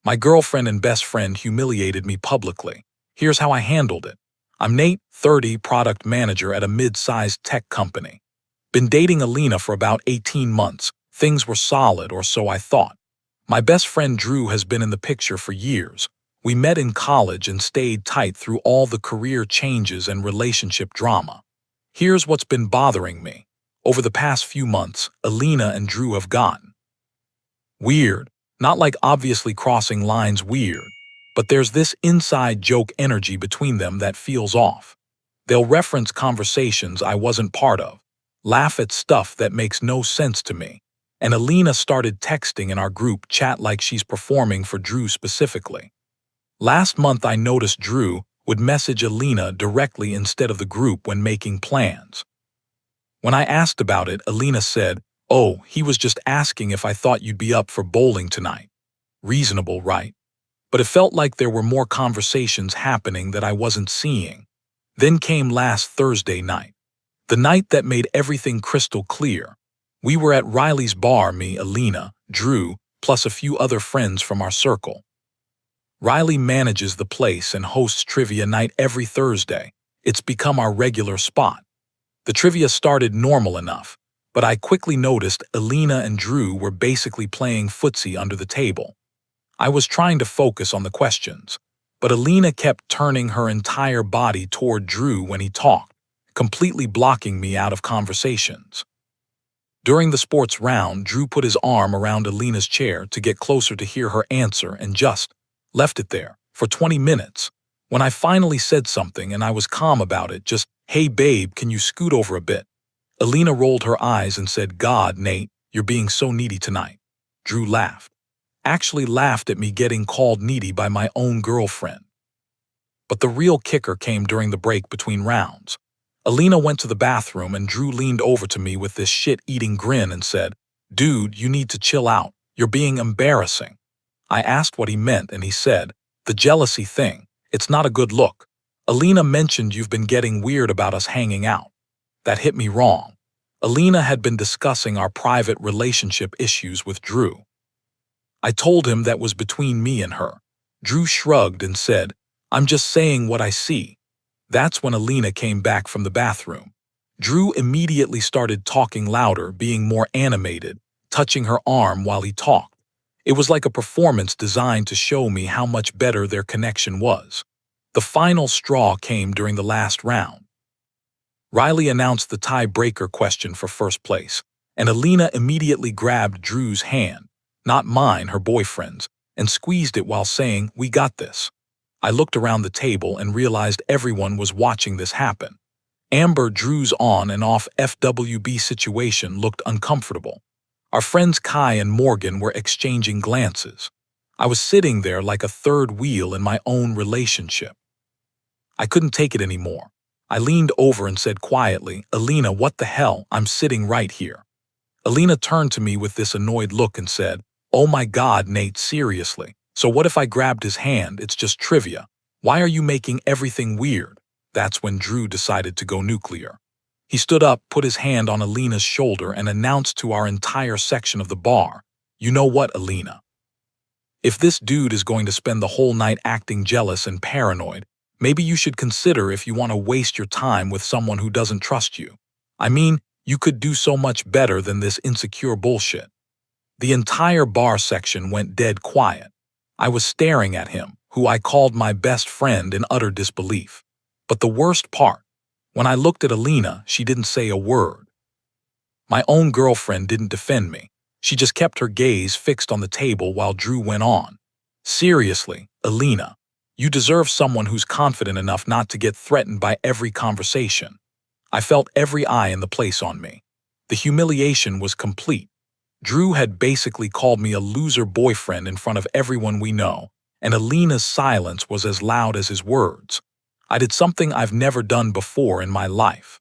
My girlfriend and best friend humiliated me publicly. Here's how I handled it. I'm Nate, 30, product manager at a mid-sized tech company. Been dating Alina for about 18 months. Things were solid, or so I thought. My best friend Drew has been in the picture for years. We met in college and stayed tight through all the career changes and relationship drama. Here's what's been bothering me. Over the past few months, Alina and Drew have gotten weird. Not like obviously crossing lines weird, but there's this inside joke energy between them that feels off. They'll reference conversations I wasn't part of, laugh at stuff that makes no sense to me, and Alina started texting in our group chat like she's performing for Drew specifically. Last month I noticed Drew would message Alina directly instead of the group when making plans. When I asked about it, Alina said, "Oh, he was just asking if I thought you'd be up for bowling tonight." Reasonable, right? But it felt like there were more conversations happening that I wasn't seeing. Then came last Thursday night. The night that made everything crystal clear. We were at Riley's bar, me, Alina, Drew, plus a few other friends from our circle. Riley manages the place and hosts trivia night every Thursday. It's become our regular spot. The trivia started normal enough, but I quickly noticed Alina and Drew were basically playing footsie under the table. I was trying to focus on the questions, but Alina kept turning her entire body toward Drew when he talked, completely blocking me out of conversations. During the sports round, Drew put his arm around Alina's chair to get closer to hear her answer and just left it there for 20 minutes. When I finally said something and I was calm about it, just, "Hey babe, can you scoot over a bit?" Alina rolled her eyes and said, "God, Nate, you're being so needy tonight." Drew laughed. Actually laughed at me getting called needy by my own girlfriend. But the real kicker came during the break between rounds. Alina went to the bathroom and Drew leaned over to me with this shit-eating grin and said, "Dude, you need to chill out. You're being embarrassing." I asked what he meant and he said, "The jealousy thing. It's not a good look. Alina mentioned you've been getting weird about us hanging out." That hit me wrong. Alina had been discussing our private relationship issues with Drew. I told him that was between me and her. Drew shrugged and said, "I'm just saying what I see." That's when Alina came back from the bathroom. Drew immediately started talking louder, being more animated, touching her arm while he talked. It was like a performance designed to show me how much better their connection was. The final straw came during the last round. Riley announced the tiebreaker question for first place, and Alina immediately grabbed Drew's hand, not mine, her boyfriend's, and squeezed it while saying, "We got this." I looked around the table and realized everyone was watching this happen. Amber, Drew's on and off FWB situation, looked uncomfortable. Our friends Kai and Morgan were exchanging glances. I was sitting there like a third wheel in my own relationship. I couldn't take it anymore. I leaned over and said quietly, "Alina, what the hell? I'm sitting right here." Alina turned to me with this annoyed look and said, "Oh my God, Nate, seriously. So what if I grabbed his hand? It's just trivia. Why are you making everything weird?" That's when Drew decided to go nuclear. He stood up, put his hand on Alina's shoulder, and announced to our entire section of the bar, "You know what, Alina? If this dude is going to spend the whole night acting jealous and paranoid, maybe you should consider if you want to waste your time with someone who doesn't trust you. I mean, you could do so much better than this insecure bullshit." The entire bar section went dead quiet. I was staring at him, who I called my best friend, in utter disbelief. But the worst part, when I looked at Alina, she didn't say a word. My own girlfriend didn't defend me. She just kept her gaze fixed on the table while Drew went on. "Seriously, Alina, you deserve someone who's confident enough not to get threatened by every conversation." I felt every eye in the place on me. The humiliation was complete. Drew had basically called me a loser boyfriend in front of everyone we know, and Alina's silence was as loud as his words. I did something I've never done before in my life.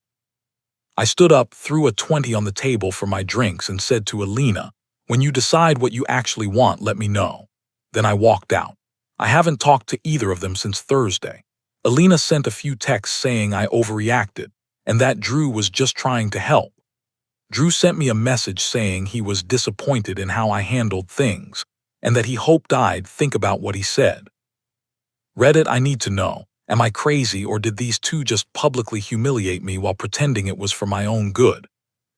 I stood up, threw a 20 on the table for my drinks, and said to Alina, "When you decide what you actually want, let me know." Then I walked out. I haven't talked to either of them since Thursday. Alina sent a few texts saying I overreacted, and that Drew was just trying to help. Drew sent me a message saying he was disappointed in how I handled things, and that he hoped I'd think about what he said. Reddit, I need to know, am I crazy or did these two just publicly humiliate me while pretending it was for my own good?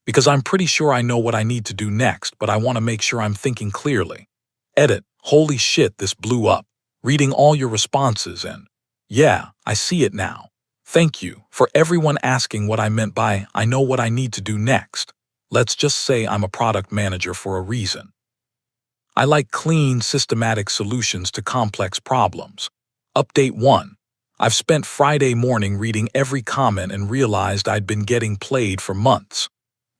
Because I'm pretty sure I know what I need to do next, but I want to make sure I'm thinking clearly. Edit, holy shit, this blew up. Reading all your responses and, yeah, I see it now. Thank you for everyone asking what I meant by I know what I need to do next. Let's just say I'm a product manager for a reason. I like clean, systematic solutions to complex problems. Update 1. I've spent Friday morning reading every comment and realized I'd been getting played for months.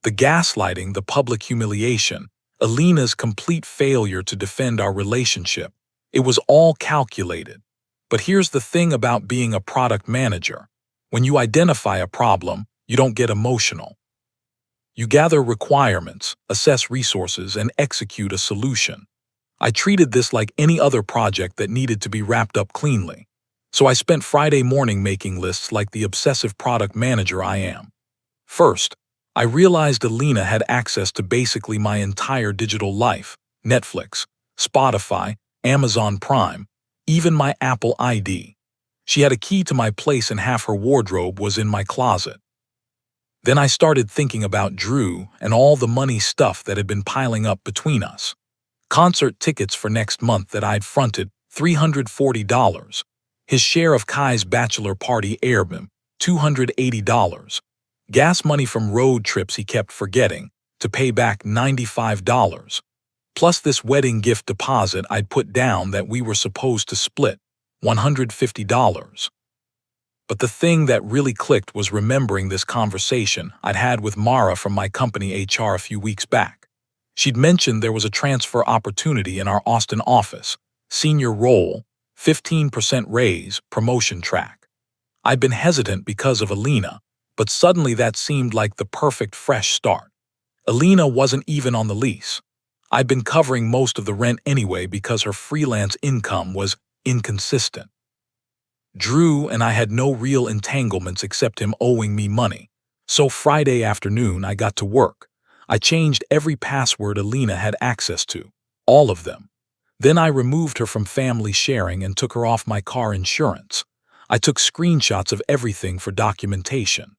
The gaslighting, the public humiliation, Alina's complete failure to defend our relationship. It was all calculated. But here's the thing about being a product manager. When you identify a problem, you don't get emotional. You gather requirements, assess resources, and execute a solution. I treated this like any other project that needed to be wrapped up cleanly. So I spent Friday morning making lists like the obsessive product manager I am. First, I realized Alina had access to basically my entire digital life: Netflix, Spotify, Amazon Prime, even my Apple ID. She had a key to my place and half her wardrobe was in my closet. Then I started thinking about Drew and all the money stuff that had been piling up between us. Concert tickets for next month that I'd fronted, $340. His share of Kai's bachelor party airbnb, $280. Gas money from road trips he kept forgetting, to pay back $95. Plus this wedding gift deposit I'd put down that we were supposed to split, $150. But the thing that really clicked was remembering this conversation I'd had with Mara from my company HR a few weeks back. She'd mentioned there was a transfer opportunity in our Austin office, senior role, 15% raise, promotion track. I'd been hesitant because of Alina, but suddenly that seemed like the perfect fresh start. Alina wasn't even on the lease. I'd been covering most of the rent anyway because her freelance income was inconsistent. Drew and I had no real entanglements except him owing me money. So Friday afternoon I got to work. I changed every password Alina had access to, all of them. Then I removed her from family sharing and took her off my car insurance. I took screenshots of everything for documentation.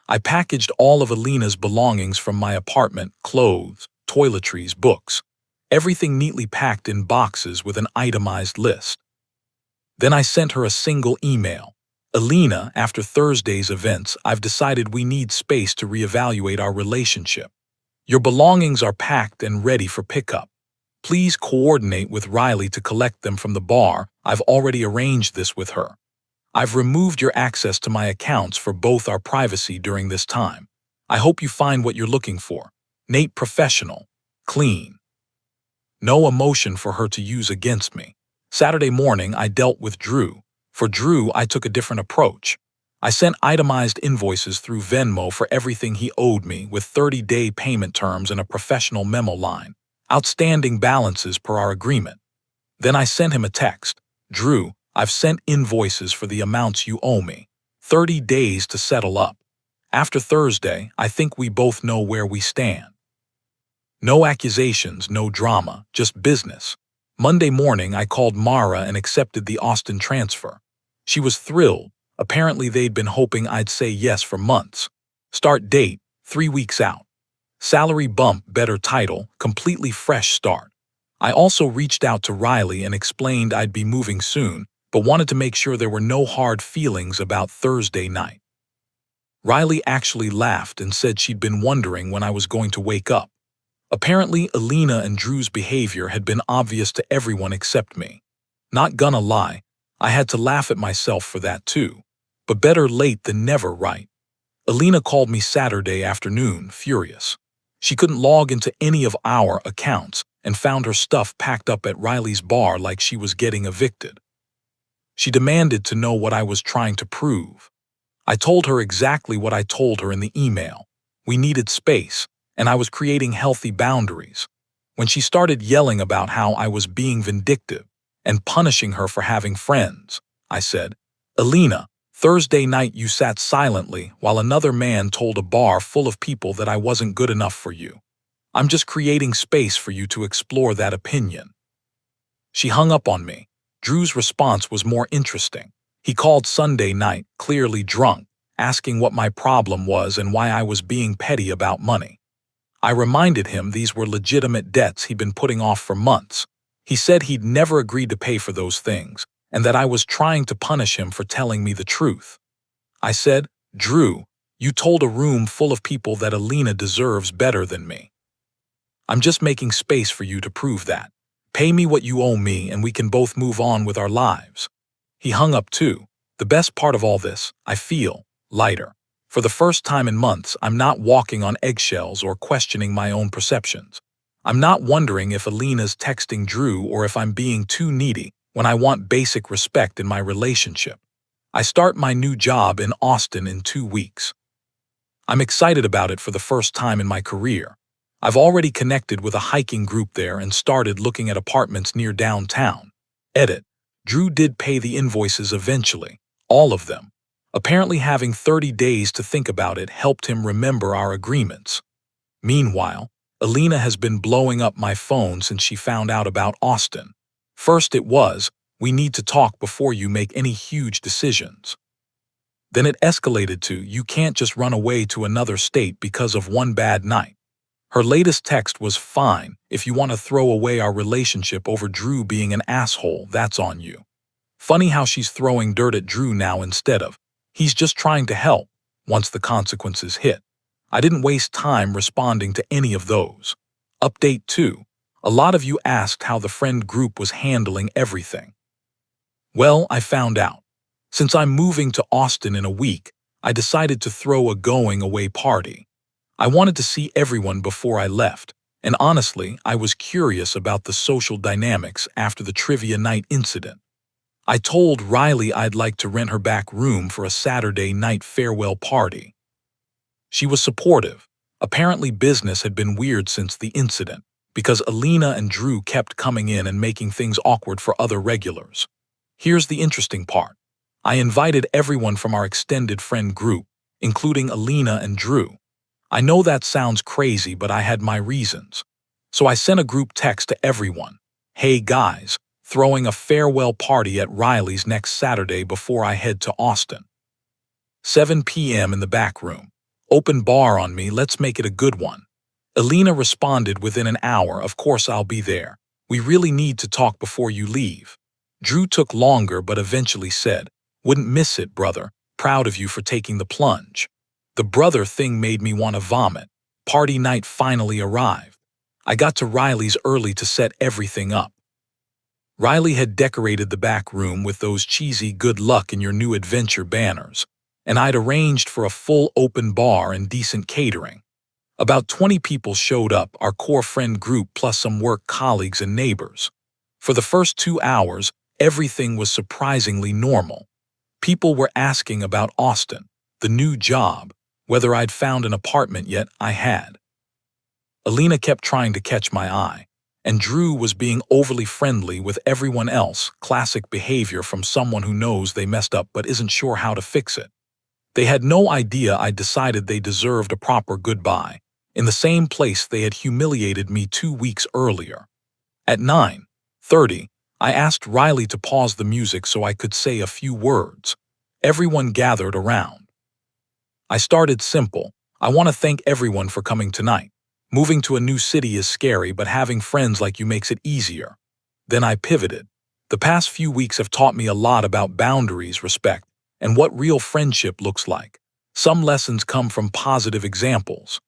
I packaged all of Alina's belongings from my apartment, clothes, toiletries, books, everything neatly packed in boxes with an itemized list. Then I sent her a single email. Alina, after Thursday's events, I've decided we need space to reevaluate our relationship. Your belongings are packed and ready for pickup. Please coordinate with Riley to collect them from the bar. I've already arranged this with her. I've removed your access to my accounts for both our privacy during this time. I hope you find what you're looking for. Nate, professional, clean. No emotion for her to use against me. Saturday morning, I dealt with Drew. For Drew, I took a different approach. I sent itemized invoices through Venmo for everything he owed me with 30-day payment terms and a professional memo line. Outstanding balances per our agreement. Then I sent him a text. Drew, I've sent invoices for the amounts you owe me. 30 days to settle up. After Thursday, I think we both know where we stand. No accusations, no drama, just business. Monday morning, I called Mara and accepted the Austin transfer. She was thrilled. Apparently, they'd been hoping I'd say yes for months. Start date, 3 weeks out. Salary bump, better title, completely fresh start. I also reached out to Riley and explained I'd be moving soon, but wanted to make sure there were no hard feelings about Thursday night. Riley actually laughed and said she'd been wondering when I was going to wake up. Apparently, Alina and Drew's behavior had been obvious to everyone except me. Not gonna lie, I had to laugh at myself for that too. But better late than never, right? Alina called me Saturday afternoon, furious. She couldn't log into any of our accounts and found her stuff packed up at Riley's bar like she was getting evicted. She demanded to know what I was trying to prove. I told her exactly what I told her in the email. We needed space, and I was creating healthy boundaries. When she started yelling about how I was being vindictive and punishing her for having friends, I said, Alina, Thursday night you sat silently while another man told a bar full of people that I wasn't good enough for you. I'm just creating space for you to explore that opinion. She hung up on me. Drew's response was more interesting. He called Sunday night, clearly drunk, asking what my problem was and why I was being petty about money. I reminded him these were legitimate debts he'd been putting off for months. He said he'd never agreed to pay for those things, and that I was trying to punish him for telling me the truth. I said, "Drew, you told a room full of people that Alina deserves better than me. I'm just making space for you to prove that. Pay me what you owe me and we can both move on with our lives." He hung up too. The best part of all this, I feel lighter. For the first time in months, I'm not walking on eggshells or questioning my own perceptions. I'm not wondering if Alina's texting Drew or if I'm being too needy when I want basic respect in my relationship. I start my new job in Austin in 2 weeks. I'm excited about it for the first time in my career. I've already connected with a hiking group there and started looking at apartments near downtown. Edit. Drew did pay the invoices eventually, all of them. Apparently having 30 days to think about it helped him remember our agreements. Meanwhile, Alina has been blowing up my phone since she found out about Austin. First it was, "We need to talk before you make any huge decisions." Then it escalated to, "You can't just run away to another state because of one bad night." Her latest text was, "Fine, if you want to throw away our relationship over Drew being an asshole, that's on you." Funny how she's throwing dirt at Drew now instead of, "He's just trying to help," once the consequences hit. I didn't waste time responding to any of those. Update 2. A lot of you asked how the friend group was handling everything. Well, I found out. Since I'm moving to Austin in a week, I decided to throw a going-away party. I wanted to see everyone before I left, and honestly, I was curious about the social dynamics after the trivia night incident. I told Riley I'd like to rent her back room for a Saturday night farewell party. She was supportive. Apparently business had been weird since the incident, because Alina and Drew kept coming in and making things awkward for other regulars. Here's the interesting part. I invited everyone from our extended friend group, including Alina and Drew. I know that sounds crazy, but I had my reasons. So I sent a group text to everyone. "Hey guys, throwing a farewell party at Riley's next Saturday before I head to Austin. 7 p.m. in the back room. Open bar on me, let's make it a good one." Alina responded within an hour, "Of course I'll be there. We really need to talk before you leave." Drew took longer but eventually said, "Wouldn't miss it, brother. Proud of you for taking the plunge." The brother thing made me want to vomit. Party night finally arrived. I got to Riley's early to set everything up. Riley had decorated the back room with those cheesy "good luck in your new adventure" banners, and I'd arranged for a full open bar and decent catering. About 20 people showed up, our core friend group plus some work colleagues and neighbors. For the first 2 hours, everything was surprisingly normal. People were asking about Austin, the new job, whether I'd found an apartment yet. I had. Alina kept trying to catch my eye, and Drew was being overly friendly with everyone else, classic behavior from someone who knows they messed up but isn't sure how to fix it. They had no idea I'd decided they deserved a proper goodbye, in the same place they had humiliated me 2 weeks earlier. At 9:30, I asked Riley to pause the music so I could say a few words. Everyone gathered around. I started simple. "I want to thank everyone for coming tonight. Moving to a new city is scary, but having friends like you makes it easier." Then I pivoted. "The past few weeks have taught me a lot about boundaries, respect, and what real friendship looks like. Some lessons come from positive examples."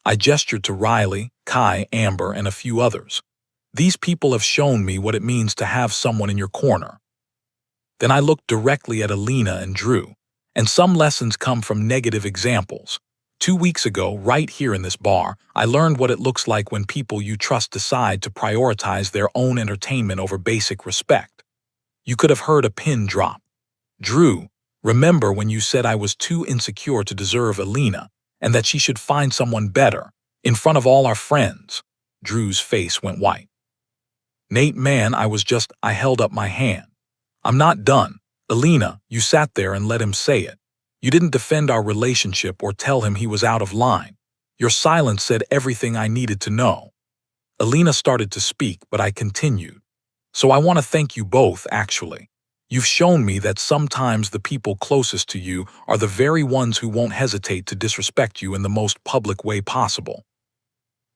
I gestured to Riley, Kai, Amber, and a few others. "These people have shown me what it means to have someone in your corner." Then I looked directly at Alina and Drew. "And some lessons come from negative examples. 2 weeks ago, right here in this bar, I learned what it looks like when people you trust decide to prioritize their own entertainment over basic respect." You could have heard a pin drop. "Drew, remember when you said I was too insecure to deserve Alina, and that she should find someone better, in front of all our friends?" Drew's face went white. "Nate, man, I held up my hand. I'm not done. Alina, you sat there and let him say it. You didn't defend our relationship or tell him he was out of line. Your silence said everything I needed to know." Alina started to speak, but I continued. So I want to thank you both, actually. You've shown me that sometimes the people closest to you are the very ones who won't hesitate to disrespect you in the most public way possible.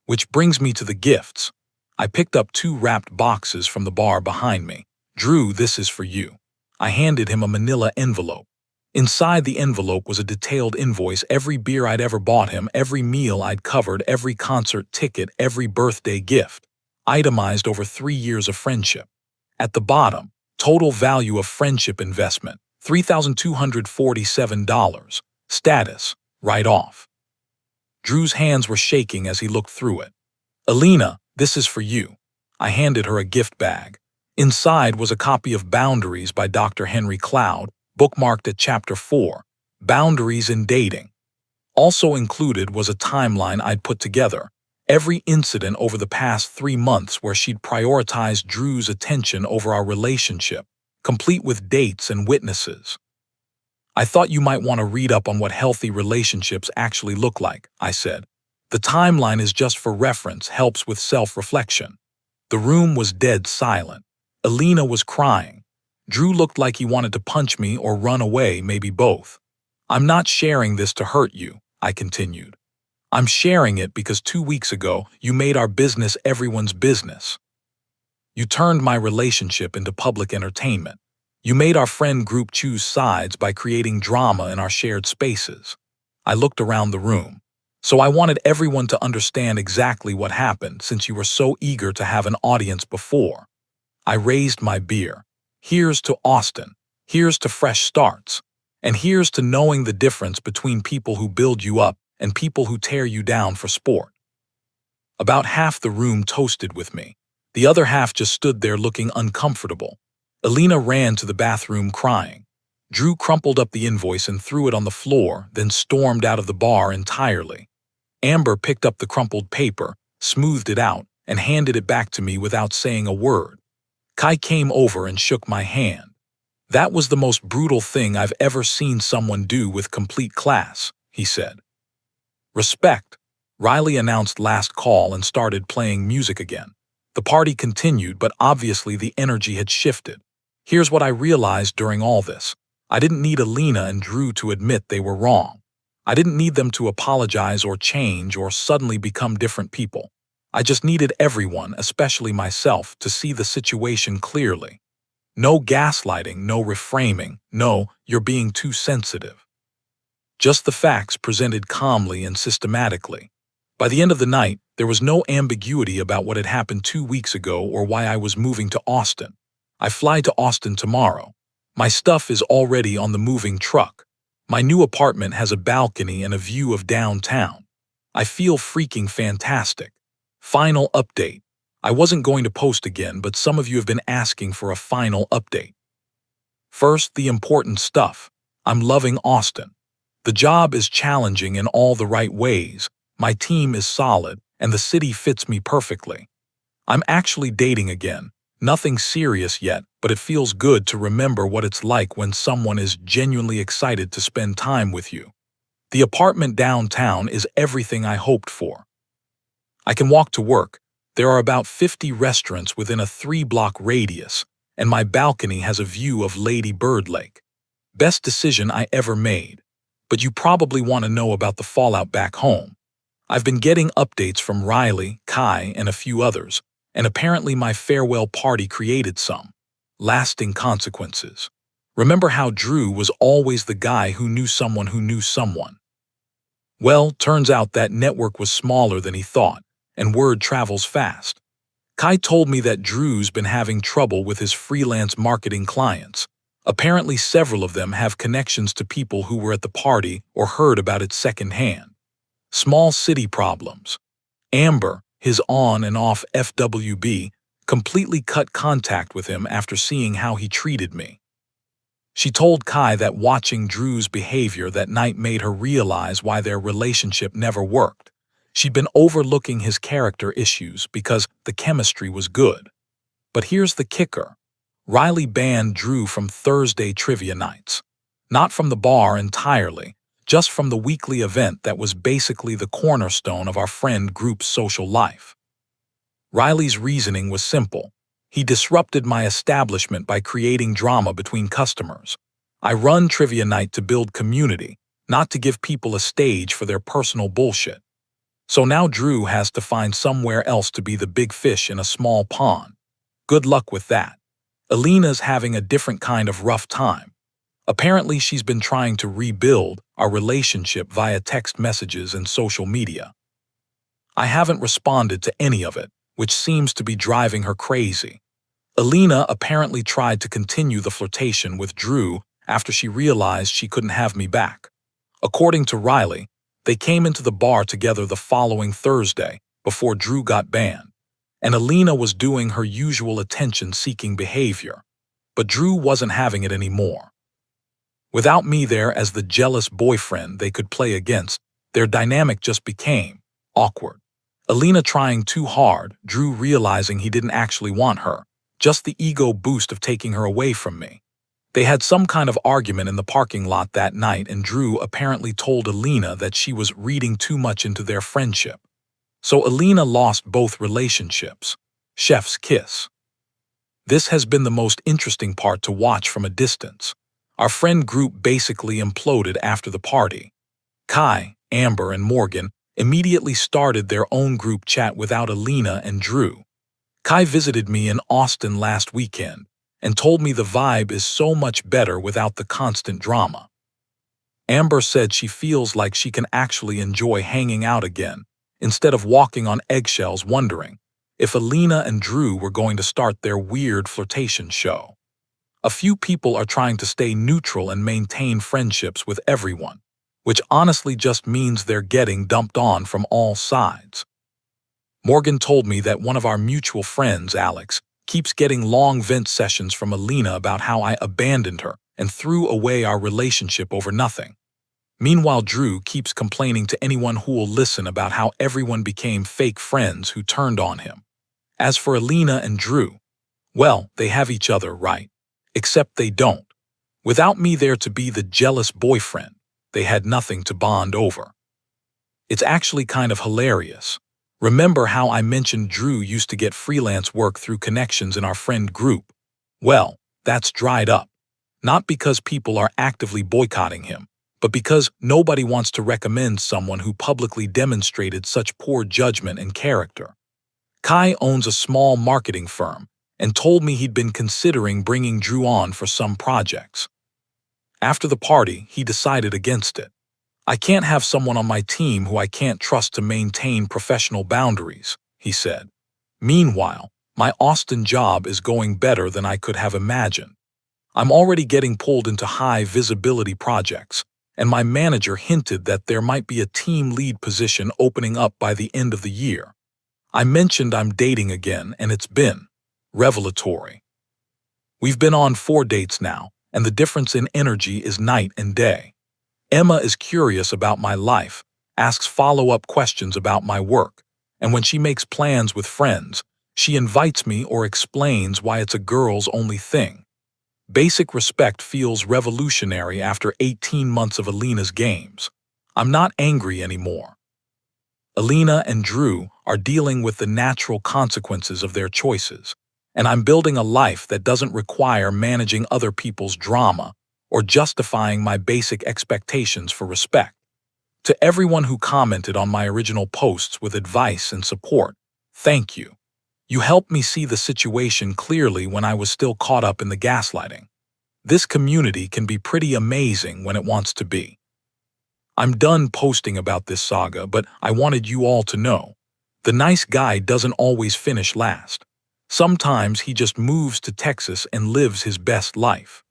Which brings me to the gifts. I picked up 2 wrapped boxes from the bar behind me. Drew, this is for you. I handed him a manila envelope. Inside the envelope was a detailed invoice, every beer I'd ever bought him, every meal I'd covered, every concert ticket, every birthday gift, itemized over 3 years of friendship. At the bottom, total value of friendship investment, $3,247. Status, write off. Drew's hands were shaking as he looked through it. Alina, this is for you. I handed her a gift bag. Inside was a copy of Boundaries by Dr. Henry Cloud, bookmarked at Chapter 4, Boundaries in Dating. Also included was a timeline I'd put together, every incident over the past 3 months where she'd prioritized Drew's attention over our relationship, complete with dates and witnesses. I thought you might want to read up on what healthy relationships actually look like, I said. The timeline is just for reference, helps with self-reflection. The room was dead silent. Alina was crying. Drew looked like he wanted to punch me or run away, maybe both. I'm not sharing this to hurt you, I continued. I'm sharing it because 2 weeks ago, you made our business everyone's business. You turned my relationship into public entertainment. You made our friend group choose sides by creating drama in our shared spaces. I looked around the room. So I wanted everyone to understand exactly what happened since you were so eager to have an audience before. I raised my beer. Here's to Austin. Here's to fresh starts. And here's to knowing the difference between people who build you up and people who tear you down for sport. About half the room toasted with me. The other half just stood there looking uncomfortable. Alina ran to the bathroom crying. Drew crumpled up the invoice and threw it on the floor, then stormed out of the bar entirely. Amber picked up the crumpled paper, smoothed it out, and handed it back to me without saying a word. Kai came over and shook my hand. That was the most brutal thing I've ever seen someone do with complete class, he said. Respect. Riley announced last call and started playing music again. The party continued, but obviously the energy had shifted. Here's what I realized during all this. I didn't need Alina and Drew to admit they were wrong. I didn't need them to apologize or change or suddenly become different people. I just needed everyone, especially myself, to see the situation clearly. No gaslighting, no reframing, no, you're being too sensitive. Just the facts presented calmly and systematically. By the end of the night, there was no ambiguity about what had happened 2 weeks ago or why I was moving to Austin. I fly to Austin tomorrow. My stuff is already on the moving truck. My new apartment has a balcony and a view of downtown. I feel freaking fantastic. Final update. I wasn't going to post again, but some of you have been asking for a final update. First, the important stuff. I'm loving Austin. The job is challenging in all the right ways. My team is solid, and the city fits me perfectly. I'm actually dating again. Nothing serious yet, but it feels good to remember what it's like when someone is genuinely excited to spend time with you. The apartment downtown is everything I hoped for. I can walk to work. There are about 50 restaurants within a 3-block radius, and my balcony has a view of Lady Bird Lake. Best decision I ever made. But you probably want to know about the fallout back home. I've been getting updates from Riley, Kai, and a few others, and apparently my farewell party created some lasting consequences. Remember how Drew was always the guy who knew someone who knew someone? Well, turns out that network was smaller than he thought, and word travels fast. Kai told me that Drew's been having trouble with his freelance marketing clients. Apparently several of them have connections to people who were at the party or heard about it secondhand. Small city problems. Amber, his on and off FWB, completely cut contact with him after seeing how he treated me. She told Kai that watching Drew's behavior that night made her realize why their relationship never worked. She'd been overlooking his character issues because the chemistry was good. But here's the kicker. Riley banned Drew from Thursday trivia nights. Not from the bar entirely, just from the weekly event that was basically the cornerstone of our friend group's social life. Riley's reasoning was simple. He disrupted my establishment by creating drama between customers. I run trivia night to build community, not to give people a stage for their personal bullshit. So now Drew has to find somewhere else to be the big fish in a small pond. Good luck with that. Alina's having a different kind of rough time. Apparently, she's been trying to rebuild our relationship via text messages and social media. I haven't responded to any of it, which seems to be driving her crazy. Alina apparently tried to continue the flirtation with Drew after she realized she couldn't have me back. According to Riley, they came into the bar together the following Thursday before Drew got banned, and Alina was doing her usual attention-seeking behavior, but Drew wasn't having it anymore. Without me there as the jealous boyfriend they could play against, their dynamic just became awkward. Alina trying too hard, Drew realizing he didn't actually want her, just the ego boost of taking her away from me. They had some kind of argument in the parking lot that night, and Drew apparently told Alina that she was reading too much into their friendship. So Alina lost both relationships. Chef's kiss. This has been the most interesting part to watch from a distance. Our friend group basically imploded after the party. Kai, Amber, and Morgan immediately started their own group chat without Alina and Drew. Kai visited me in Austin last weekend and told me the vibe is so much better without the constant drama. Amber said she feels like she can actually enjoy hanging out again, instead of walking on eggshells wondering if Alina and Drew were going to start their weird flirtation show. A few people are trying to stay neutral and maintain friendships with everyone, which honestly just means they're getting dumped on from all sides. Morgan told me that one of our mutual friends, Alex, keeps getting long vent sessions from Alina about how I abandoned her and threw away our relationship over nothing. Meanwhile, Drew keeps complaining to anyone who will listen about how everyone became fake friends who turned on him. As for Alina and Drew, well, they have each other, right? Except they don't. Without me there to be the jealous boyfriend, they had nothing to bond over. It's actually kind of hilarious. Remember how I mentioned Drew used to get freelance work through connections in our friend group? Well, that's dried up. Not because people are actively boycotting him, but because nobody wants to recommend someone who publicly demonstrated such poor judgment and character. Kai owns a small marketing firm and told me he'd been considering bringing Drew on for some projects. After the party, he decided against it. I can't have someone on my team who I can't trust to maintain professional boundaries, he said. Meanwhile, my Austin job is going better than I could have imagined. I'm already getting pulled into high-visibility projects, and my manager hinted that there might be a team lead position opening up by the end of the year. I mentioned I'm dating again, and it's been revelatory. We've been on 4 dates now, and the difference in energy is night and day. Emma is curious about my life, asks follow-up questions about my work, and when she makes plans with friends, she invites me or explains why it's a girls-only thing. Basic respect feels revolutionary after 18 months of Alina's games. I'm not angry anymore. Alina and Drew are dealing with the natural consequences of their choices, and I'm building a life that doesn't require managing other people's drama or justifying my basic expectations for respect. To everyone who commented on my original posts with advice and support, thank you. You helped me see the situation clearly when I was still caught up in the gaslighting. This community can be pretty amazing when it wants to be. I'm done posting about this saga, but I wanted you all to know. The nice guy doesn't always finish last. Sometimes he just moves to Texas and lives his best life.